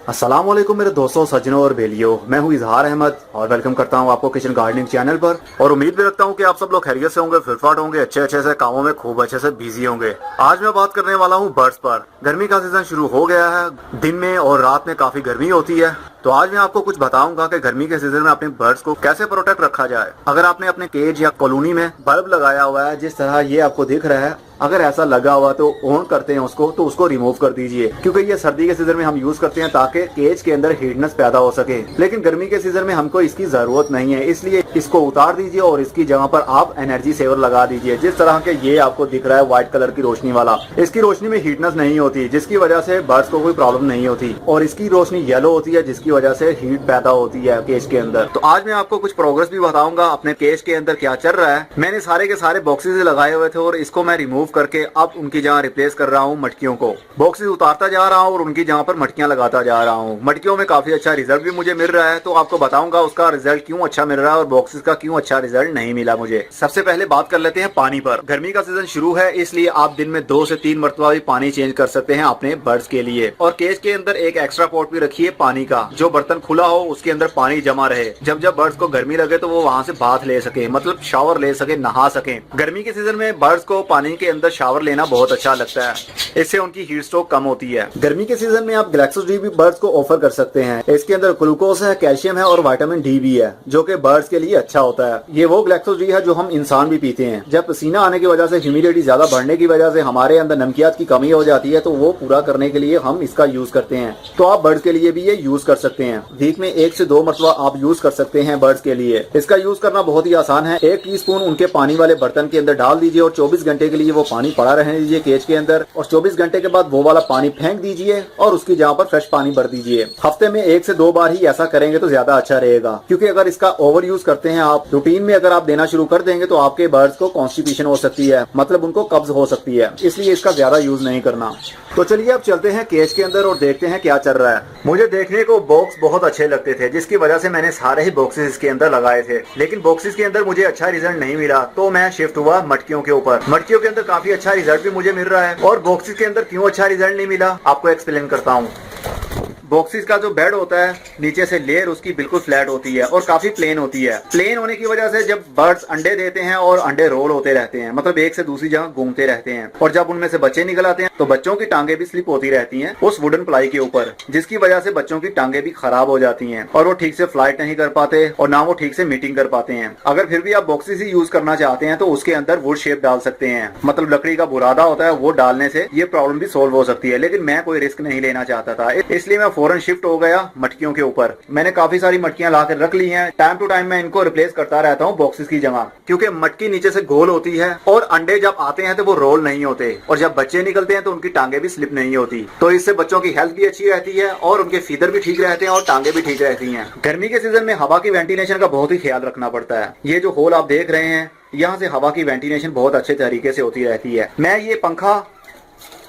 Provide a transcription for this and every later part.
अस्सलाम वालेकुम मेरे दोस्तों, सज्जनों और बेलियों। मैं हूं इजहार अहमद और वेलकम करता हूं आपको किचन गार्डनिंग चैनल पर। और उम्मीद भी रखता हूं कि आप सब लोग खैरियत से होंगे, फिटफाट होंगे, अच्छे से कामों में खूब अच्छे से बिजी होंगे। आज मैं बात करने वाला हूं बर्ड्स पर। गर्मी का सीजन शुरू हो गया है। दिन में और रात में काफी गर्मी होती है, तो आज मैं आपको कुछ बताऊंगा कि गर्मी के सीजन में अपने बर्ड्स को कैसे प्रोटेक्ट रखा जाए। अगर आपने अपने केज या कॉलोनी में बल्ब लगाया हुआ है, जिस तरह ये आपको दिख रहा है, अगर ऐसा लगा हुआ तो ऑन करते हैं उसको, तो उसको रिमूव कर दीजिए, क्योंकि ये सर्दी के सीजन में हम यूज करते हैं ताकि केज के अंदर हीटनेस पैदा हो सके। लेकिन गर्मी के सीजन में हमको इसकी जरूरत नहीं है, इसलिए इसको उतार दीजिए और इसकी जगह पर आप एनर्जी सेवर लगा दीजिए। जिस तरह के ये आपको दिख रहा है व्हाइट कलर की रोशनी वाला, इसकी रोशनी में हीटनेस नहीं होती, जिसकी वजह से बर्ड्स को कोई प्रॉब्लम नहीं होती। और इसकी रोशनी येलो होती है, जिसकी वजह से हीट पैदा होती है केज के अंदर। तो आज मैं आपको कुछ प्रोग्रेस भी बताऊंगा अपने केज के अंदर क्या चल रहा है। मैंने सारे के सारे बॉक्सेस लगाए हुए थे और इसको मैं रिमूव करके अब उनकी जगह रिप्लेस कर रहा हूँ मटकियों को। बॉक्सेस उतारता जा रहा हूँ और उनकी जगह पर मटकियां लगाता जा रहा हूँ। मटकियों में काफी अच्छा रिजल्ट भी मुझे मिल रहा है, तो आपको बताऊंगा उसका रिजल्ट क्यों अच्छा मिल रहा है और बॉक्सेस का क्यों अच्छा रिजल्ट नहीं मिला मुझे। सबसे पहले बात कर लेते हैं पानी पर। गर्मी का सीजन शुरू है, इसलिए आप दिन में 2 से 3 मरतबा भी पानी चेंज कर सकते हैं अपने बर्ड्स के लिए। और केज के अंदर एक एक्स्ट्रा पॉट भी रखिए पानी का, जो बर्तन खुला हो उसके अंदर पानी जमा रहे। जब जब बर्ड्स को गर्मी लगे तो वो वहाँ से बाथ ले सके, मतलब शावर ले सके, नहा सके। गर्मी के सीजन में बर्ड्स को पानी के अंदर शावर लेना बहुत अच्छा लगता है, इससे उनकी हीट स्ट्रोक कम होती है। गर्मी के सीजन में आप ग्लैक्सो डी भी बर्ड्स को ऑफर कर सकते हैं। इसके अंदर ग्लूकोज है, कैल्शियम है और विटामिन डी भी है, जो कि बर्ड्स के लिए अच्छा होता है। ये वो ग्लैक्सो डी है जो हम इंसान भी पीते हैं। जब पसीना आने की वजह से, ह्यूमिडिटी ज्यादा बढ़ने की वजह से हमारे अंदर नमकियात की कमी हो जाती है, तो वो पूरा करने के लिए हम इसका यूज करते हैं। तो आप बर्ड्स के लिए भी ये यूज कर सकते हैं। वीक में 1 से 2 मरतबा आप यूज कर सकते हैं बर्ड्स के लिए। इसका यूज करना बहुत ही आसान है। 1 टीस्पून उनके पानी वाले बर्तन के अंदर डाल दीजिए और 24 घंटे के लिए वो पानी पड़ा रहने दीजिए केज के अंदर। और 24 घंटे के बाद वो वाला पानी फेंक दीजिए और उसकी जगह पर फ्रेश पानी भर दीजिए। हफ्ते में 1 से 2 बार ही ऐसा करेंगे तो ज्यादा अच्छा रहेगा, क्योंकि अगर इसका ओवर यूज करते हैं आप, रूटीन में अगर आप देना शुरू कर देंगे तो आपके बर्ड्स को कॉन्स्टिपेशन हो सकती है, मतलब उनको कब्ज हो सकती है। इसलिए इसका ज्यादा यूज नहीं करना। तो चलिए अब चलते हैं केज के अंदर और देखते हैं क्या चल रहा है। मुझे देखने को बॉक्स बहुत अच्छे लगते थे, जिसकी वजह से मैंने सारे ही बॉक्सेस इसके अंदर लगाए थे। लेकिन बॉक्सेस के अंदर मुझे अच्छा रिजल्ट नहीं मिला, तो मैं शिफ्ट हुआ मटकियों के ऊपर। मटकियों के अंदर काफी अच्छा रिजल्ट भी मुझे मिल रहा है। और बॉक्सेस के अंदर क्यों अच्छा रिजल्ट नहीं मिला, आपको एक्सप्लेन करता हूँ। बॉक्सेस का जो बेड होता है, नीचे से लेयर उसकी बिल्कुल फ्लैट होती है और काफी प्लेन होती है। प्लेन होने की वजह से जब बर्ड्स अंडे देते हैं और अंडे रोल होते रहते हैं, मतलब एक से दूसरी जगह घूमते रहते हैं, और जब उनमें से बच्चे निकल आते हैं तो बच्चों की टांगे भी स्लिप होती रहती हैं उस वुडन प्लाई के ऊपर, जिसकी वजह से बच्चों की टांगे भी खराब हो जाती हैं और वो ठीक से फ्लाइट नहीं कर पाते और ना वो ठीक से मीटिंग कर पाते हैं। अगर फिर भी आप बॉक्सेस ही यूज करना चाहते हैं तो उसके अंदर वुड शेप डाल सकते हैं, मतलब लकड़ी का बुरादा होता है, वो डालने से ये प्रॉब्लम भी सोल्व हो सकती है। लेकिन मैं कोई रिस्क नहीं लेना चाहता था, इसलिए मैं फौरन शिफ्ट हो गया मटकियों के ऊपर। मैंने काफी सारी मटकियां लाकर रख ली हैं। टाइम टू टाइम मैं इनको रिप्लेस करता रहता हूं बॉक्सेस की जगह, क्योंकि मटकी नीचे से गोल होती है और अंडे जब आते हैं तो वो रोल नहीं होते, और जब बच्चे निकलते हैं तो उनकी टांगे भी स्लिप नहीं होती। तो इससे बच्चों की हेल्थ भी अच्छी रहती है और उनके फीदर भी ठीक रहते हैं और टांगे भी ठीक रहती हैं। गर्मी के सीजन में हवा की वेंटिलेशन का बहुत ही ख्याल रखना पड़ता है। ये जो होल आप देख रहे हैं, यहाँ से हवा की वेंटिलेशन बहुत अच्छे तरीके से होती रहती है। मैं ये पंखा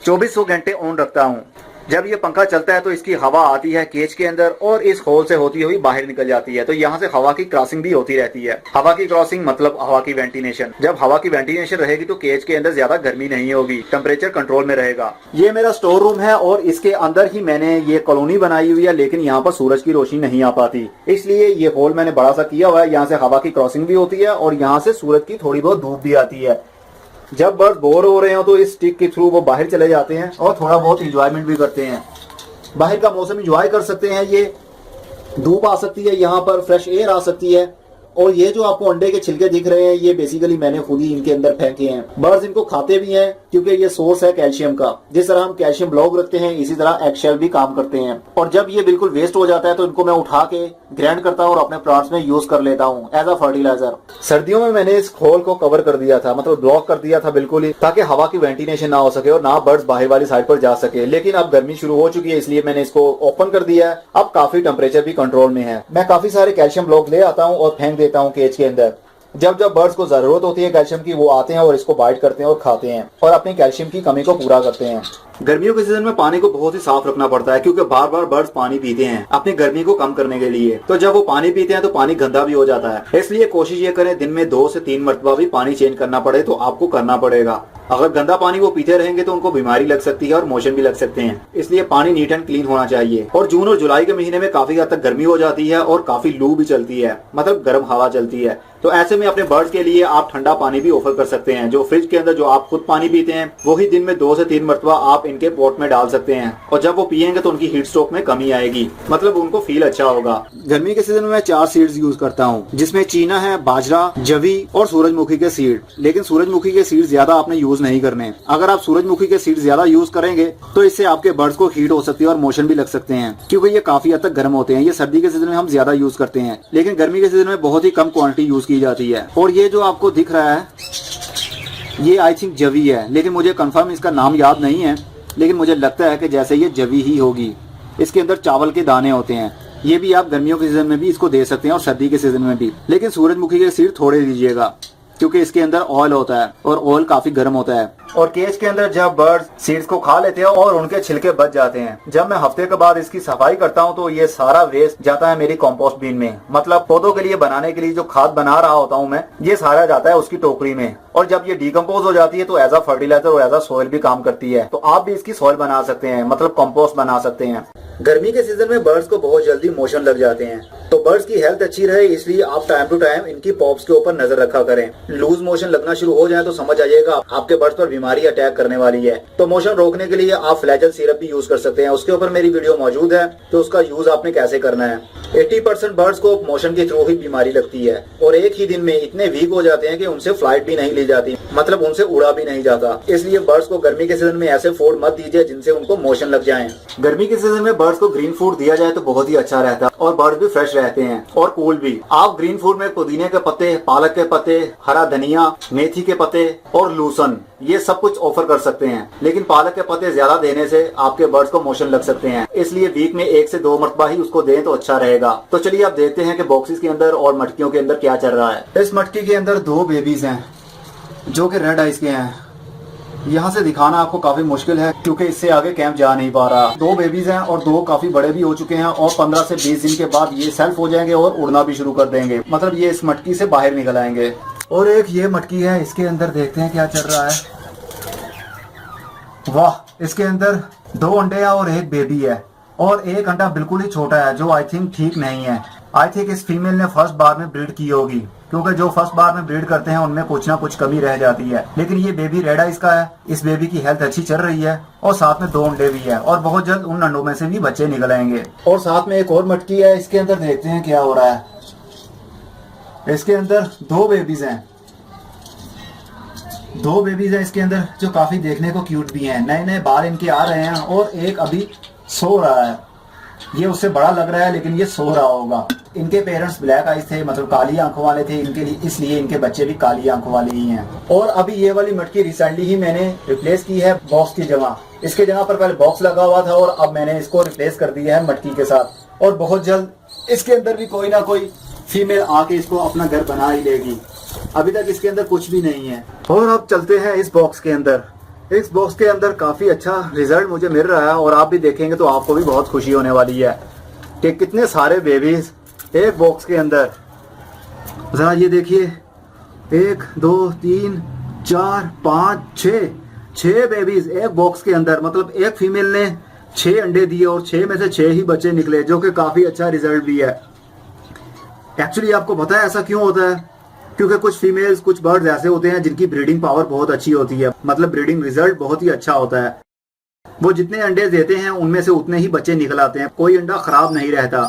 2400 घंटे ऑन रखता हूँ। जब ये पंखा चलता है तो इसकी हवा आती है केज के अंदर और इस होल से होती हुई बाहर निकल जाती है, तो यहाँ से हवा की क्रॉसिंग भी होती रहती है। हवा की क्रॉसिंग मतलब हवा की वेंटिलेशन। जब हवा की वेंटिलेशन रहेगी तो केज के अंदर ज्यादा गर्मी नहीं होगी, टेम्परेचर कंट्रोल में रहेगा। ये मेरा स्टोर रूम है और इसके अंदर ही मैंने ये कॉलोनी बनाई हुई है, लेकिन यहाँ पर सूरज की रोशनी नहीं आ पाती, इसलिए ये होल मैंने बड़ा सा किया हुआ है। यहाँ से हवा की क्रॉसिंग भी होती है और यहाँ से सूरज की थोड़ी बहुत धूप भी आती है। जब बर्ड बोर हो रहे हो तो इस स्टिक के थ्रू वो बाहर चले जाते हैं और थोड़ा बहुत इंजॉयमेंट भी करते हैं। बाहर का मौसम एंजॉय कर सकते हैं। ये धूप आ सकती है, यहाँ पर फ्रेश एयर आ सकती है। और ये जो आपको अंडे के छिलके दिख रहे हैं, ये बेसिकली मैंने खुद ही इनके अंदर फेंके हैं। बर्ड्स इनको खाते भी हैं क्योंकि ये सोर्स है कैल्शियम का। जिस तरह हम कैल्शियम ब्लॉक रखते हैं, इसी तरह एगशेल भी काम करते हैं। और जब ये बिल्कुल वेस्ट हो जाता है तो इनको मैं उठा के ग्राइंड करता हूँ और अपने प्लांट्स में यूज कर लेता हूँ एज अ फर्टिलाइजर। सर्दियों में मैंने इस होल को कवर कर दिया था, मतलब ब्लॉक कर दिया था बिल्कुल ही, ताकि हवा की वेंटिलेशन ना हो सके और ना बर्ड्स बाहर वाली साइड पर जा सके। लेकिन अब गर्मी शुरू हो चुकी है, इसलिए मैंने इसको ओपन कर दिया है। अब काफी टेम्परेचर भी कंट्रोल में है। मैं काफी सारे कैल्शियम ब्लॉक ले आता हूँ और फेंक देता हूँ केज के अंदर। जब जब बर्ड्स को जरूरत होती है कैल्शियम की, वो आते हैं और इसको बाइट करते हैं और खाते हैं और अपनी कैल्शियम की कमी को पूरा करते हैं। गर्मियों के सीजन में पानी को बहुत ही साफ रखना पड़ता है क्योंकि बार बार बर्ड्स पानी पीते हैं अपनी गर्मी को कम करने के लिए। तो जब वो पानी पीते हैं तो पानी गंदा भी हो जाता है, इसलिए कोशिश ये करें दिन में 2 से 3 मरतबा भी पानी चेंज करना पड़े तो आपको करना पड़ेगा। अगर गंदा पानी वो पीते रहेंगे तो उनको बीमारी लग सकती है और मोशन भी लग सकते हैं, इसलिए पानी नीट एंड क्लीन होना चाहिए। और जून और जुलाई के महीने में काफी हद तक गर्मी हो जाती है और काफी लू भी चलती है, मतलब गर्म हवा चलती है। तो ऐसे में अपने बर्ड्स के लिए आप ठंडा पानी भी ऑफर कर सकते हैं। जो फ्रिज के अंदर जो आप खुद पानी पीते हैं वही दिन में 2 से 3 मरतबा आप इनके पॉट में डाल सकते हैं और जब वो पियेंगे तो उनकी हीट स्ट्रोक में कमी आएगी, मतलब उनको फील अच्छा होगा। गर्मी के सीजन में मैं 4 सीड्स यूज करता हूँ, जिसमें चीना है, बाजरा, जवी और सूरजमुखी के सीड। लेकिन सूरजमुखी के सीड ज्यादा आपने यूज नहीं करने। अगर आप सूरजमुखी के सीड ज्यादा यूज करेंगे तो इससे आपके बर्ड्स को हीट हो सकती है और मोशन भी लग सकते हैं, क्योंकि ये काफी हद तक गर्म होते हैं। ये सर्दी के सीजन में हम ज्यादा यूज करते हैं, लेकिन गर्मी के सीजन में बहुत ही कम क्वांटिटी यूज की जाती है। और ये जो आपको दिख रहा है ये आई थिंक जवी है, लेकिन मुझे कंफर्म इसका नाम याद नहीं है, लेकिन मुझे लगता है कि जैसे ये जवी ही होगी। इसके अंदर चावल के दाने होते हैं। ये भी आप गर्मियों के सीजन में भी इसको दे सकते हैं और सर्दी के सीजन में भी, लेकिन सूरजमुखी के सीड थोड़े दीजिएगा क्योंकि इसके अंदर ऑयल होता है और ऑयल काफी गर्म होता है। और केज के अंदर जब बर्ड्स सीड्स को खा लेते हैं और उनके छिलके बच जाते हैं, जब मैं हफ्ते के बाद इसकी सफाई करता हूं तो ये सारा वेस्ट जाता है मेरी कंपोस्ट बिन में, मतलब पौधों के लिए बनाने के लिए जो खाद बना रहा होता हूं मैं, ये सारा जाता है उसकी टोकरी में। और जब ये डिकम्पोज हो जाती है तो एज अ फर्टिलाइजर और एज अ सोइल भी काम करती है। तो आप भी इसकी सोइल बना सकते हैं, मतलब कंपोस्ट बना सकते हैं। गर्मी के सीजन में बर्ड्स को बहुत जल्दी मोशन लग जाते हैं, तो बर्ड्स की हेल्थ अच्छी रहे इसलिए आप टाइम टू टाइम इनकी पॉप्स के ऊपर नजर रखा करें। लूज मोशन लगना शुरू हो जाए तो समझ आइएगा आपके बर्ड्स पर बीमारी अटैक करने वाली है। तो मोशन रोकने के लिए आप फ्लैजेल सिरप भी यूज कर सकते हैं, उसके ऊपर मेरी वीडियो मौजूद है, तो उसका यूज आपने कैसे करना है। 80% बर्ड्स को मोशन के थ्रू ही बीमारी लगती है और एक ही दिन में इतने वीक हो जाते हैं कि उनसे फ्लाइट भी नहीं ली जाती, मतलब उनसे उड़ा भी नहीं जाता। इसलिए बर्ड्स को गर्मी के सीजन में ऐसे फूड मत दीजिए जिनसे उनको मोशन लग जाए। गर्मी के सीजन में बर्ड्स को ग्रीन फूड दिया जाए तो बहुत ही अच्छा रहता है और बर्ड भी फ्रेश रहते हैं और कूल भी। आप ग्रीन फूड में पुदीने के पत्ते, पालक के पत्ते, हरा धनिया, मेथी के पत्ते और लूसन, ये सब कुछ ऑफर कर सकते हैं। लेकिन पालक के पत्ते ज्यादा देने से आपके बर्ड्स को मोशन लग सकते हैं, इसलिए वीक में 1 से 2 मरतबा ही उसको दें तो अच्छा रहेगा। तो चलिए आप देखते हैं कि बॉक्सेस के अंदर और मटकियों के अंदर क्या चल रहा है। इस मटकी के अंदर 2 बेबीज हैं जो कि रेड आइज के हैं। यहाँ से दिखाना आपको काफी मुश्किल है क्योंकि इससे आगे कैंप जा नहीं पा रहा। 2 बेबीज हैं और 2 काफी बड़े भी हो चुके हैं और 15 से 20 दिन के बाद ये सेल्फ हो जाएंगे और उड़ना भी शुरू कर देंगे, मतलब ये इस मटकी से बाहर निकल आएंगे। और एक ये मटकी है, इसके अंदर देखते हैं क्या चल रहा है। वाह, इसके अंदर 2 अंडे हैं और 1 बेबी है और 1 अंडा बिल्कुल ही छोटा है जो आई थिंक ठीक नहीं है। आई थिंक इस फीमेल ने फर्स्ट बार में ब्रीड की होगी, क्योंकि जो फर्स्ट बार में ब्रीड करते हैं उनमें कुछ ना कुछ कमी रह जाती है। लेकिन ये बेबी रेड आइज का है, इस बेबी की हेल्थ अच्छी चल रही है और साथ में 2 अंडे भी है और बहुत जल्द उन अंडों में से भी बच्चे निकल आएंगे। और साथ में एक और मटकी है, इसके अंदर देखते हैं क्या हो रहा है। इसके अंदर 2 बेबीज हैं, 2 बेबीज हैं इसके अंदर जो काफी देखने को क्यूट भी हैं। नए नए बाल इनके आ रहे हैं और एक अभी सो रहा है। ये उससे बड़ा लग रहा है लेकिन ये सो रहा होगा। इनके पेरेंट्स ब्लैक आइज थे, मतलब काली आंखों वाले थे इनके लिए, इसलिए इनके बच्चे भी काली आंखों वाले ही हैं। और अभी ये वाली मटकी रिसेंटली ही मैंने रिप्लेस की है बॉक्स की जगह। इसके जगह पर पहले बॉक्स लगा हुआ था और अब मैंने इसको रिप्लेस कर दिया है मटकी के साथ। और बहुत जल्द इसके अंदर भी कोई ना कोई फीमेल आके इसको अपना घर बना ही लेगी। अभी तक इसके अंदर कुछ भी नहीं है। और अब चलते हैं इस बॉक्स के अंदर। इस बॉक्स के अंदर काफी अच्छा रिजल्ट मुझे मिल रहा है और आप भी देखेंगे तो आपको भी बहुत खुशी होने वाली है कि कितने सारे बेबीज एक बॉक्स के अंदर। जरा ये देखिए, 1 2 3 4 5 6 बेबीज एक बॉक्स के अंदर, मतलब एक फीमेल ने 6 अंडे दिए और 6 में से 6 ही बच्चे निकले, जो कि काफी अच्छा रिजल्ट भी है। एक्चुअली आपको पता है ऐसा क्यों होता है? क्योंकि कुछ फीमेल्स, कुछ बर्ड्स ऐसे होते हैं जिनकी ब्रीडिंग पावर बहुत अच्छी होती है, मतलब ब्रीडिंग रिजल्ट बहुत ही अच्छा होता है। वो जितने अंडे देते हैं उनमें से उतने ही बच्चे निकल आते हैं, कोई अंडा खराब नहीं रहता।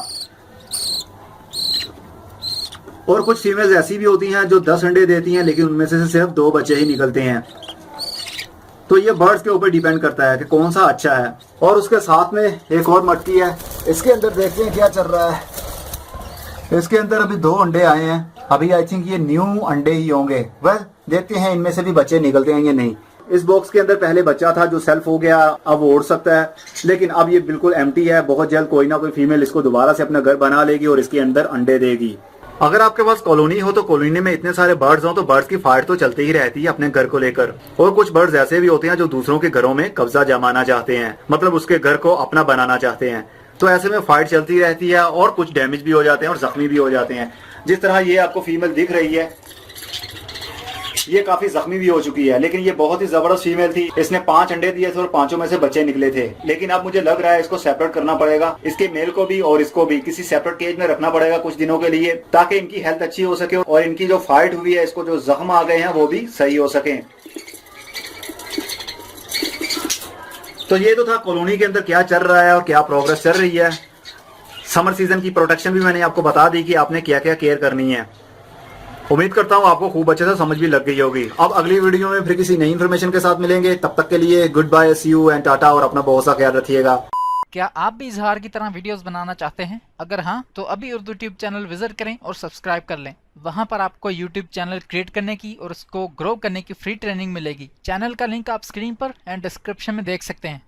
और कुछ फीमेल्स ऐसी भी होती हैं जो 10 अंडे देती हैं लेकिन उनमें से सिर्फ 2 बच्चे ही निकलते हैं। तो ये बर्ड्स के ऊपर डिपेंड करता है कि कौन सा अच्छा है। और उसके साथ में एक और मटकी है, इसके अंदर देखते हैं क्या चल रहा है। इसके अंदर अभी 2 अंडे आए हैं, अभी आई थिंक ये न्यू अंडे ही होंगे। वेल, देखते हैं इनमें से भी बच्चे निकलते हैं या नहीं। इस बॉक्स के अंदर पहले बच्चा था जो सेल्फ हो गया, अब वो उड़ सकता है, लेकिन अब ये बिल्कुल एम्प्टी है। बहुत जल्द कोई ना कोई फीमेल इसको दोबारा से अपना घर बना लेगी और इसके अंदर अंडे देगी। अगर आपके पास कॉलोनी हो तो कॉलोनी में इतने सारे बर्ड्स हो तो बर्ड्स की फाइट तो चलती ही रहती है अपने घर को लेकर। और कुछ बर्ड्स ऐसे भी होते हैं जो दूसरों के घरों में कब्जा जमाना चाहते हैं, मतलब उसके घर को अपना बनाना चाहते हैं। तो ऐसे में फाइट चलती रहती है और कुछ डैमेज भी हो जाते हैं और जख्मी भी हो जाते हैं। जिस तरह ये आपको फीमेल दिख रही है, ये काफी जख्मी भी हो चुकी है, लेकिन ये बहुत ही जबरदस्त फीमेल थी। इसने 5 अंडे दिए थे और 5 में से बच्चे निकले थे। लेकिन अब मुझे लग रहा है इसको सेपरेट करना पड़ेगा, इसके मेल को भी और इसको भी किसी सेपरेट केज में रखना पड़ेगा कुछ दिनों के लिए, ताकि इनकी हेल्थ अच्छी हो सके और इनकी जो फाइट हुई है, इसको जो जख्म आ गए हैं वो भी सही हो सके। तो ये तो था कॉलोनी के अंदर क्या चल रहा है और क्या प्रोग्रेस चल रही है। समर सीजन की प्रोटेक्शन भी मैंने आपको बता दी कि आपने क्या क्या केयर करनी है। उम्मीद करता हूँ आपको खूब अच्छे से समझ भी लग गई होगी। अब अगली वीडियो में फिर किसी नई इन्फॉर्मेशन के साथ मिलेंगे। तब तक के लिए good bye, see you and tata, और अपना बहुत सा ख्याल रखिएगा। क्या आप भी इजहार की तरह वीडियोस बनाना चाहते हैं? अगर हाँ, तो अभी उर्दू ट्यूब चैनल विजिट करें और सब्सक्राइब कर लें। वहां पर आपको यूट्यूब चैनल क्रिएट करने की और उसको ग्रो करने की फ्री ट्रेनिंग मिलेगी। चैनल का लिंक आप स्क्रीन पर एंड डिस्क्रिप्शन में देख सकते हैं।